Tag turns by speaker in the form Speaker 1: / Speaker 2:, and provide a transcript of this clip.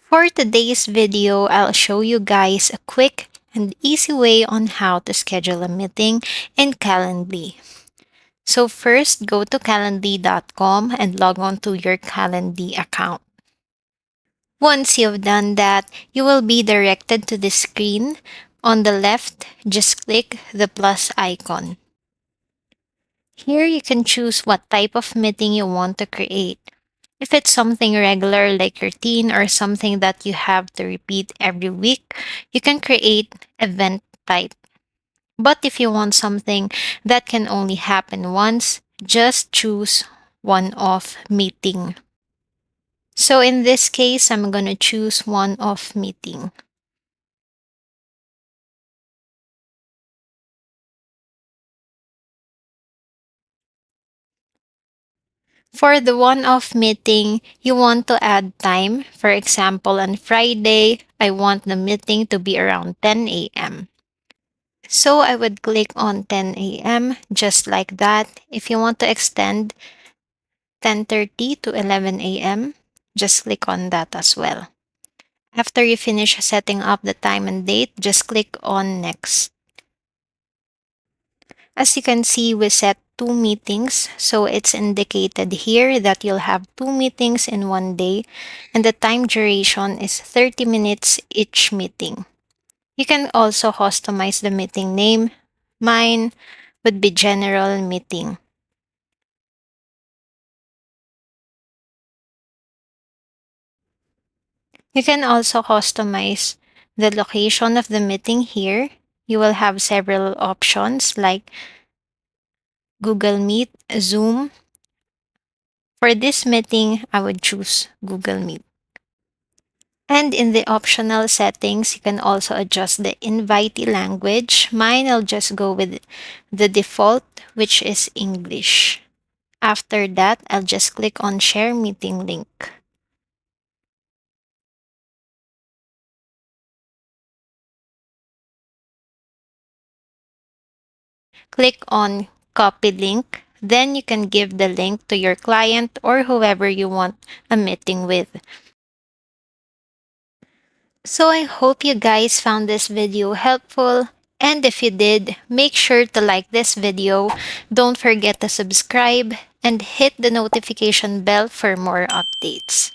Speaker 1: For today's video, I'll show you guys a quick and easy way on how to schedule a meeting in Calendly. So first, go to calendly.com and log on to your Calendly account. Once you've done that, you will be directed to the screen. On the left, just click the plus icon. Here you can choose what type of meeting you want to create. If it's something regular like routine or something that you have to repeat every week, you can create event type. But if you want something that can only happen once, just choose one-off meeting. So in this case, I'm going to choose one-off meeting. For the one-off meeting, you want to add time. For example, on Friday, I want the meeting to be around 10 a.m. So I would click on 10 a.m. just like that. If you want to extend 10:30 to 11 a.m., just click on that as well. After you finish setting up the time and date, just click on next. As you can see, we set 2 meetings, so it's indicated here that you'll have 2 meetings in one day, and the time duration is 30 minutes each meeting. You can also customize the meeting name. Mine would be general meeting. You can also customize the location of the meeting here. You will have several options like Google Meet, Zoom. For this meeting, I would choose Google Meet. And in the optional settings, you can also adjust the invitee language. Mine, I'll just go with the default, which is English. After that, I'll just click on Share Meeting Link. Click on Copy Link. Then you can give the link to your client or whoever you want a meeting with. So I hope you guys found this video helpful. And if you did, make sure to like this video. Don't forget to subscribe and hit the notification bell for more updates.